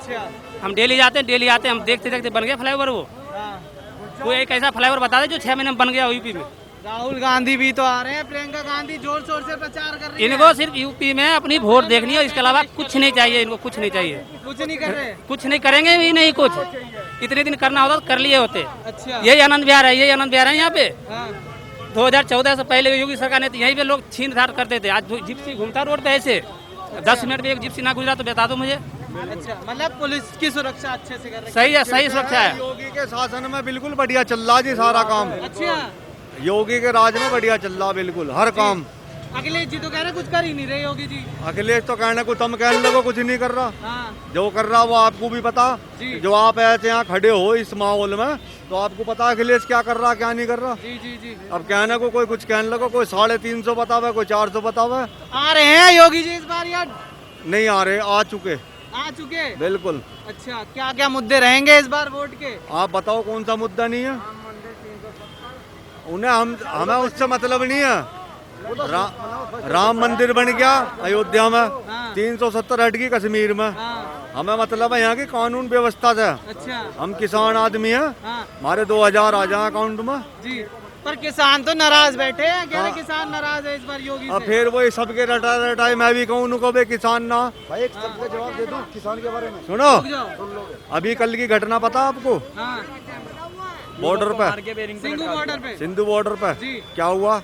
अच्छा। हम डेली आते हैं, हम देखते देखते बन गया फ्लाईओवर वो। हाँ। कोई एक ऐसा फ्लाईओवर बता दे जो 6 महीने में बन गया यूपी में। राहुल गांधी भी तो आ रहे हैं, प्रियंका गांधी जोर शोर से प्रचार कर रही है। इनको सिर्फ यूपी में अपनी वोट देखनी है, इसके अलावा कुछ नहीं चाहिए इनको, कुछ नहीं चाहिए। कुछ नहीं कर रहे। कुछ नहीं करेंगे भी नहीं कुछ। इतने दिन करना होता तो कर लिए होते। अच्छा। यही आनंद विहार है, यही आनंद विहार है यहाँ पे। हाँ। 2014 से पहले योगी सरकार ने तो यहीं पे लोग छीन धार करते थे। आज जिप्सी घूमता रोड पे ऐसे 10 मिनट में एक जिप्सी ना गुजरा तो बता दो मुझे। अच्छा, मतलब पुलिस की सुरक्षा अच्छे से कर रही है। सही है, सही सुरक्षा है। योगी के शासन में बिल्कुल बढ़िया चल रहा जी सारा काम। अच्छा। योगी के राज में बढ़िया चल रहा बिल्कुल हर काम। अखिलेश जी तो कह रहे कुछ कर ही नहीं रहे योगी जी। अखिलेश तो कहने को तुम कहने लगो कुछ नहीं कर रहा। हाँ। जो कर रहा वो आपको भी पता। जी। जो आप ऐसे यहाँ खड़े हो इस माहौल में तो आपको पता अखिलेश क्या कर रहा क्या नहीं कर रहा। जी जी जी। अब कहने को कोई कुछ कहने लगो, कोई 350 बतावे, कोई 400 बतावे। आ रहे हैं योगी जी इस बार या नहीं आ रहे, आ चुके आ चुके। बिल्कुल। अच्छा, क्या क्या मुद्दे रहेंगे इस बार वोट के? आप बताओ कौन सा मुद्दा नहीं है। उन्हें हमें उससे मतलब नहीं है। राम मंदिर बन गया अयोध्या में। हाँ। 370 हट गई कश्मीर में। हाँ। हमें मतलब है यहाँ की कानून व्यवस्था से। अच्छा। हम किसान आदमी हैं। हाँ। हमारे 2000 आ जाए अकाउंट में। जी, पर किसान तो नाराज बैठे हैं, कह रहे किसान नाराज है इस बार योगी अब से। फिर वही सबके रटाए मैं भी कहूँ उनको भी किसान ना। भाई एक सबका जवाब दे दूं किसान के बारे में। सुनो, रुक जाओ। अभी कल की घटना पता आपको? हाँ। बॉर्डर पे, सिंधु बॉर्डर पे। सिंधु बॉर्डर पे जी। क्या हुआ?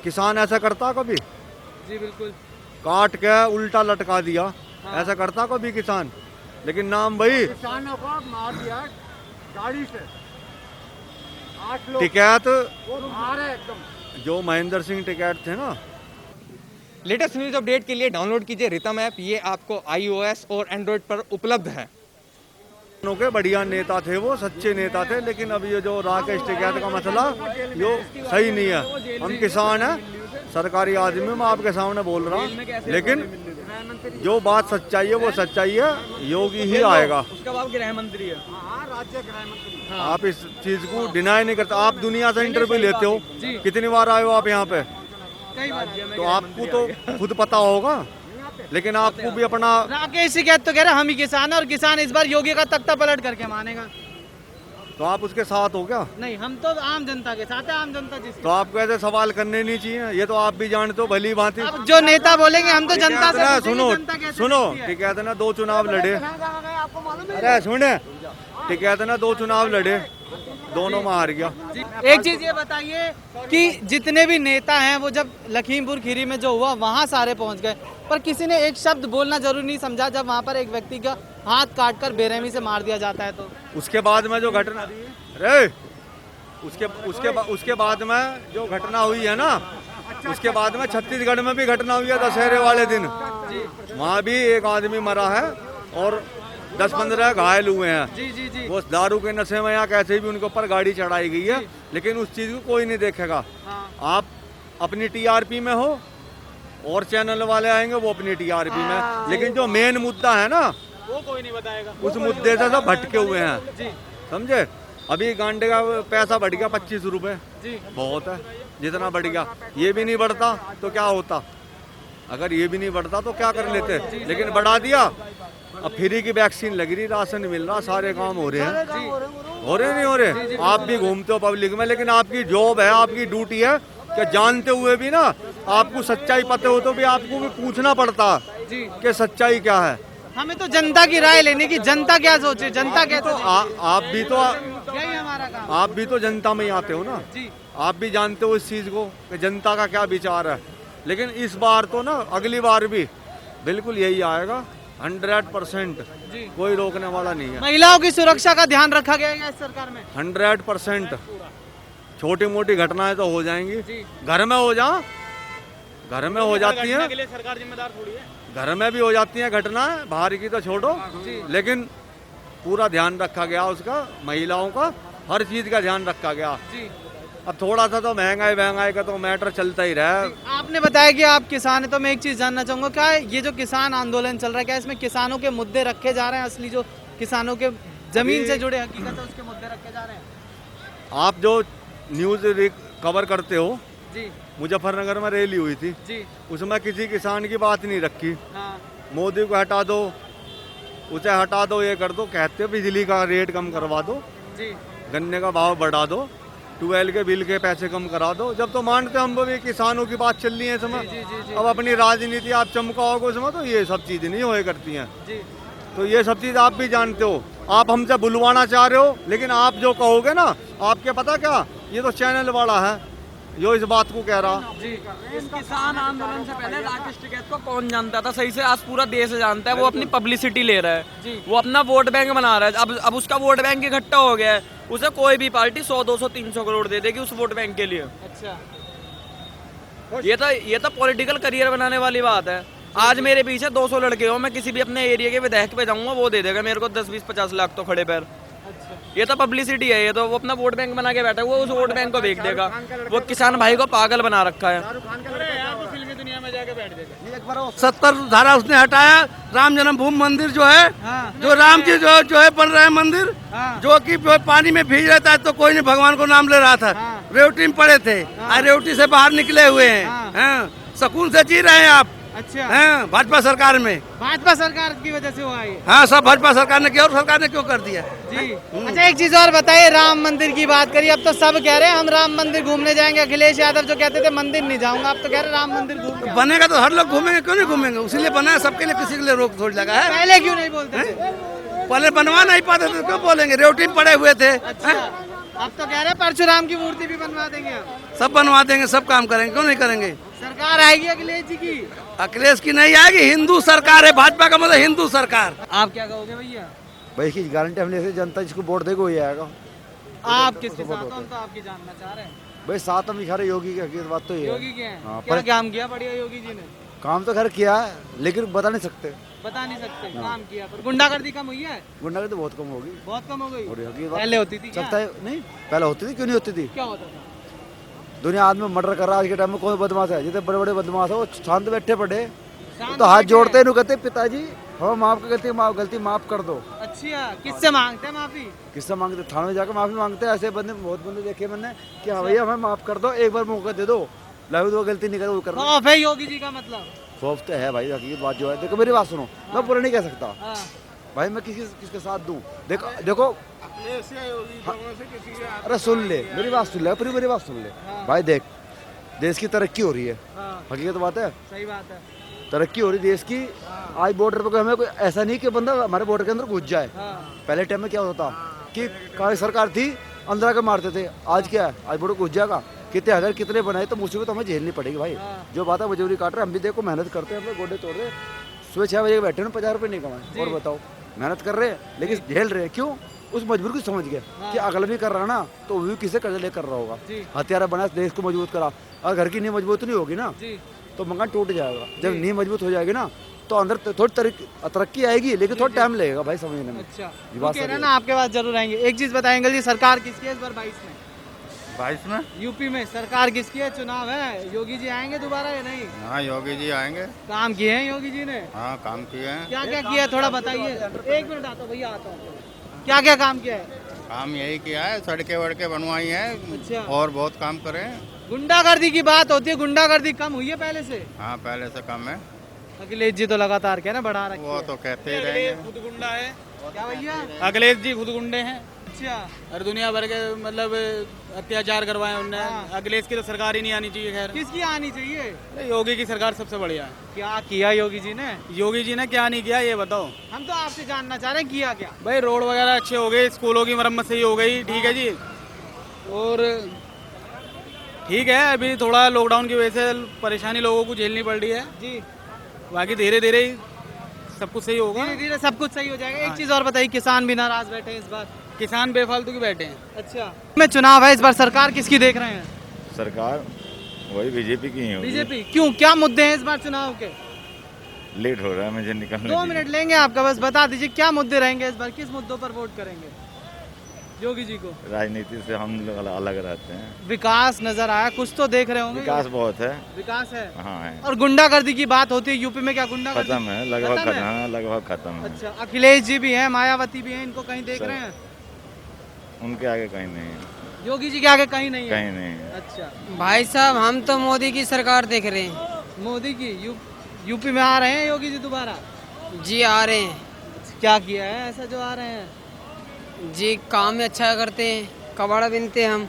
किसान ऐसा करता कभी? जी बिल्कुल। काट के उल्टा लटका दिया। हाँ। ऐसा करता कभी किसान? लेकिन नाम भाई किसानों को मार दिया गाड़ी से। 8 लोग टिकैत वो मारे एकदम। जो महेंद्र सिंह टिकैत थे ना। लेटेस्ट न्यूज अपडेट के लिए डाउनलोड कीजिए रितम ऐप। ये आपको iOS और एंड्रॉइड पर उपलब्ध है। के बढ़िया नेता थे, वो सच्चे नेता थे। लेकिन अब ये जो राकेश टिकैत का मसला यो सही नहीं है। हम किसान हैं, सरकारी आदमी, मैं आपके सामने बोल रहा हूँ। लेकिन जो बात सच्चाई है वो सच्चाई है। योगी ही आएगा। उसका बाप गृह मंत्री है। राज्य गृह मंत्री। आप इस चीज को डिनाई नहीं करते। आप दुनिया से इंटरव्यू लेते हो, कितनी बार आए हो आप यहाँ पे? कई बार। तो आपको तो खुद पता होगा। लेकिन आपको भी अपना राकेश टिकैत तो कह रहे हम ही किसान है और किसान इस बार योगी का तख्ता पलट करके मानेगा। तो आप उसके साथ हो क्या? नहीं, हम तो आम जनता के साथ है, आम जनता जिसकी। तो आपको ऐसे सवाल करने नहीं चाहिए। ये तो आप भी जानते हो भली भांति। अब जो नेता बोलेंगे हम तो जनता से पूछेंगे, सुनो जनता कैसे सुनो, सोचती है। टिकैत ना 2 चुनाव लड़े। आपको मालूम है? अरे सुने, टिकैत ना 2 चुनाव लड़े, दोनों में हार गया। एक चीज ये बताइए कि जितने भी नेता हैं वो जब लखीमपुर खीरी में जो हुआ वहाँ सारे पहुँच गए, पर किसी ने एक शब्द बोलना जरूरी नहीं समझा जब वहाँ पर एक व्यक्ति का हाथ काटकर बेरहमी से मार दिया जाता है। तो उसके बाद में जो घटना रे उसके बाद में जो घटना हुई है ना, उसके बाद में छत्तीसगढ़ में भी घटना हुई है दशहरे वाले दिन। वहाँ भी एक आदमी मरा है और 10-15 घायल हुए हैं। जी जी जी। वो दारू के नशे में या कैसे भी उनके ऊपर गाड़ी चढ़ाई गई है। लेकिन उस चीज को कोई नहीं देखेगा। हाँ। आप अपनी टीआरपी में हो और चैनल वाले आएंगे वो अपनी टीआरपी में। लेकिन जो मेन मुद्दा है ना वो कोई नहीं बताएगा। उस मुद्दे से सब भटके हुए हैं। जी समझे? अभी गांडे का पैसा बढ़ गया 25 रुपए। जी। बहुत है जितना बढ़ गया। ये भी नहीं बढ़ता तो क्या होता? अगर ये भी नहीं बढ़ता तो क्या कर लेते? लेकिन बढ़ा दिया। अब फ्री की वैक्सीन लग रही, राशन मिल रहा, सारे काम हो रहे हैं। हो रहे नहीं हो रहे? आप भी घूमते हो पब्लिक में, लेकिन आपकी जॉब है, आपकी ड्यूटी है कि जानते हुए भी ना आपको सच्चाई पता हो तो भी आपको भी पूछना पड़ता जी। कि सच्चाई क्या है। हमें तो जनता की राय लेने की, जनता क्या सोचे, जनता क्या तो सोचे, आप भी तो यही हमारा काम। आप भी तो जनता में ही आते हो ना। जी। आप भी जानते हो इस चीज को कि जनता का क्या विचार है। लेकिन इस बार तो ना अगली बार भी बिल्कुल यही आएगा 100%। जी। कोई रोकने वाला नहीं है। महिलाओं की सुरक्षा का ध्यान रखा गया है इस सरकार में। 100%। छोटी मोटी घटनाएं तो हो जाएंगी। जी। घर में हो जा, घर में हो जाती हैं, सरकार जिम्मेदार थोड़ी है। घर में भी हो जाती हैं घटनाएं, बाहर की तो छोड़ो। लेकिन पूरा ध्यान रखा गया उसका, महिलाओं का हर चीज का ध्यान रखा गया। जी। अब थोड़ा सा तो महंगाई का तो मैटर चलता ही रहा है। आपने बताया कि आप किसान हैं, तो मैं एक चीज जानना चाहूंगा, क्या ये जो किसान आंदोलन चल रहा है, क्या इसमें किसानों के मुद्दे रखे जा रहे हैं? असली जो किसानों के जमीन से जुड़े हकीकत है उसके मुद्दे रखे जा रहे हैं? आप जो न्यूज कवर करते हो, जी मुजफ्फरनगर में रैली हुई थी, जी। उसमें किसी किसान की बात नहीं रखी। हाँ। मोदी को हटा दो, उसे हटा दो, ये कर दो, कहते हो बिजली का रेट कम करवा दो, जी गन्ने का भाव बढ़ा दो, ट्यूबवेल के बिल के पैसे कम करा दो। जब तो मानते हम भी किसानों की बात चल रही है इस समय। अब अपनी राजनीति आप चमकाओगे उसमें तो ये सब चीज़ नहीं होए करती हैं। जी तो ये सब चीज़ आप भी जानते हो। आप हमसे बुलवाना चाह रहे हो, लेकिन आप जो कहोगे ना, आपके पता क्या, ये तो चैनल वाला है जो इस बात को कह रहा। इस किसान आंदोलन से पहले राकेश टिकैत को कौन जानता था सही से? आज पूरा देश जानता है। वो अपनी पब्लिसिटी ले रहा है, वो अपना वोट बैंक बना रहा है। अब उसका वोट बैंक इकट्ठा हो गया है, उसे कोई भी पार्टी 100, 200, 300 करोड़ दे देगी उस वोट बैंक के लिए। अच्छा ये तो पॉलिटिकल करियर बनाने वाली बात है। आज मेरे पीछे 200 लड़के हो, मैं किसी भी अपने एरिया के विधायक पे जाऊंगा, वो दे देगा मेरे को 10, 20, 50 लाख तो खड़े पैर। ये तो पब्लिसिटी है, ये तो वो अपना वोट बैंक बना के बैठा है, वो उस वोट बैंक को बेच देगा। वो किसान भाई को पागल बना रखा है। फिल्मी दुनिया में जाके बैठ जाएगा। 70 धारा उसने हटाया। राम जन्मभूमि मंदिर जो है, जो राम जी जो है बन रहा है मंदिर, जो कि पानी में भीग रहता है तो कोई नहीं भगवान को नाम ले रहा था। रेवटी में पड़े थे, आज रेवटी से बाहर निकले हुए हैं, सुकून से जी रहे हैं आप। अच्छा हैं भाजपा सरकार में। भाजपा सरकार की वजह से हुआ ये? हाँ, सब भाजपा सरकार ने किया, और सरकार ने क्यों कर दिया जी। अच्छा एक चीज और बताइए, राम मंदिर की बात करिए। अब तो सब कह रहे हैं हम राम मंदिर घूमने जाएंगे। अखिलेश यादव जो कहते थे मंदिर नहीं जाऊंगा, अब तो कह रहे राम मंदिर घूम के आऊं। बनेगा तो हर लोग घूमेंगे, क्यों नहीं घूमेंगे? उसीलिए बना है, सबके लिए, किसी के लिए रोक थोड़ी लगा है। पहले क्यों नहीं बोलते थे? पहले बनवा नहीं पाते थे, क्यों बोलेंगे? रेवटी में पड़े हुए थे। अच्छा अब तो कह रहे हैं परशुराम की मूर्ति भी बनवा देंगे हम। सब बनवा देंगे, सब काम करेंगे, क्यों नहीं करेंगे? सरकार आएगी अखिलेश जी की? अखिलेश की नहीं आएगी, हिंदू सरकार है। भाजपा का मतलब हिंदू सरकार। आप क्या कहोगे भैया? भाई की गारंटी हमने से जनता जिसको वोट देगा वही आएगा। आप किसके साथ हो? हम तो आपकी जानना चाह रहे हैं। भाई साथ हम खा रहे योगी की हकीकत बात तो ये है। योगी के हैं? हाँ, क्या पर काम किया बढ़िया योगी जी ने? काम तो खैर किया है, लेकिन बता नहीं सकते। बता नहीं सकते काम किया, पर गुंडागर्दी कम हुई है? गुंडागर्दी तो बहुत कम होगी। बहुत कम हो गई। और हकीकत बात पहले होती थी क्या? चलता है नहीं, पहले होती थी, क्यों नहीं होती थी? क्या होता था? दुनिया आदमी मर्डर कर रहा है आज के टाइम में। कौन बदमाश है? जितने बड़े बड़े बदमाश है वो शांत बैठे पड़े, तो हाथ जोड़ते हैं, कहते पिताजी हम आपकी गलती माफ कर दो। अच्छा किससे मांगते हैं माफी? किससे मांगते? थाने में जाकर माफी मांगते हैं। ऐसे बंदे बहुत बंदे देखे मैंने कि हाँ भैया हमें माफ कर दो, एक बार मौका दे दो, लगे वो गलती नहीं करे वो कर। खौफ है योगी जी का मतलब? खौफ तो है भाई, हकीकत बात जो है। देखो मेरी बात सुनो, मैं पूरा नहीं कह सकता हाँ। भाई, मैं किसके साथ दूं। देखो अरे सुन ले मेरी बात, सुन ले पूरी मेरी बात सुन ले भाई। देख देश की तरक्की हो रही है, हकीकत बात है, सही बात है। तरक्की हो रही देश की। आज बॉर्डर पर हमें कोई ऐसा नहीं कि बंदा हमारे बॉर्डर के अंदर घुस जाए। पहले टाइम में क्या होता था कि कांग्रेस सरकार थी, अंदर आकर मारते थे। आज क्या है? आज बॉर्डर घुस जाएगा, कितने अगर कितने बनाए तो मुसीबत हमें झेलनी पड़ेगी भाई। जो बात है मजदूरी काट रहे, हम भी देखो मेहनत करते हैं, अपने गोडे तोड़ रहे, सुबह 6 बजे बैठे हैं, 50 रुपये नहीं कमाए। और बताओ, मेहनत कर रहे हैं लेकिन झेल रहे हैं। क्यों? उस मजबूरी को समझ गया कि अगला भी कर रहा ना, तो वो भी किसे कर्ज लेकर रहा होगा। हथियार बना देश को मजबूत करा, और घर की नींव मजबूत नहीं होगी ना तो मकान टूट जाएगा। जब नींव मजबूत हो जाएगी ना तो अंदर थोड़ी तरक्की आएगी, लेकिन थोड़ा टाइम लगेगा भाई समझने में। अच्छा ये बात कह रहे हैं ना, आपके पास जरूर आएंगे। एक चीज बताएंगे जी, सरकार किसकी है इस बार 22 में? 22 में यूपी में सरकार किसकी है? चुनाव है, योगी जी आएंगे दोबारा या नहीं? हाँ, योगी जी आएंगे। काम किए हैं योगी जी ने? हाँ, काम किए हैं। क्या क्या किया है थोड़ा बताइए। 1 मिनट आता हूँ भैया, आता हूँ। क्या क्या काम किया है? काम यही किया है, सड़कें वड़कें बनवाई हैं। अच्छा। और बहुत काम करे हैं। गुंडागर्दी की बात होती है, गुंडागर्दी कम हुई है पहले से? हाँ, पहले से कम है। अखिलेश जी तो लगातार कह रहे बढ़ा रखी वो है। तो कहते ही रहेंगे। खुद गुंडा है क्या भैया? अखिलेश जी, खुद गुंडे हैं अच्छा और दुनिया भर के मतलब अत्याचार करवाए उनने। हाँ। अखिलेश की तो सरकार ही नहीं आनी चाहिए। खैर किसकी आनी चाहिए? अरे योगी की सरकार सबसे बढ़िया है। क्या किया योगी जी ने? योगी जी ने क्या नहीं किया ये बताओ। हम तो आपसे जानना चाह रहे हैं किया क्या? भाई रोड वगैरह अच्छे हो गए, स्कूलों की मरम्मत सही हो गई, ठीक है जी। और ठीक है, अभी थोड़ा लॉकडाउन की वजह से परेशानी लोगों को झेलनी पड़ रही है जी। बाकी धीरे धीरे ही सब कुछ सही होगा। धीरे धीरे सब कुछ सही हो जाएगा। एक चीज और बताइए, किसान भी नाराज बैठे हैं इस बार? किसान बेफालतू के बैठे हैं। अच्छा में चुनाव है इस बार, सरकार किसकी देख रहे हैं? सरकार वही बीजेपी की ही होगी। बीजेपी। क्यों, क्या मुद्दे हैं इस बार चुनाव के? लेट हो रहा है मुझे निकलने। 2 मिनट लेंगे आपका, बस बता दीजिए क्या मुद्दे रहेंगे इस बार, किस मुद्दों पर वोट करेंगे योगी जी को? राजनीति से हम लोग अलग रहते हैं। विकास नजर आया, कुछ तो देख रहे होंगे। विकास बहुत है। विकास है। हाँ है। और गुंडागर्दी की बात होती है यूपी में, क्या गुंडागर्दी खत्म है, लगभग खत्म खत्म है? है, लगभग खत्म है। अच्छा, अखिलेश जी भी हैं, मायावती भी हैं, इनको कहीं देख रहे हैं? उनके आगे कहीं नहीं है। योगी जी के आगे कहीं नहीं है? कहीं नहीं है। अच्छा भाई साहब, हम तो मोदी की सरकार देख रहे हैं। मोदी की यूपी में आ रहे हैं योगी जी दोबारा? जी आ रहे हैं। क्या किया है ऐसा जो आ रहे हैं? जी काम अच्छा करते हैं, कबाड़ा बिनते हैं हम।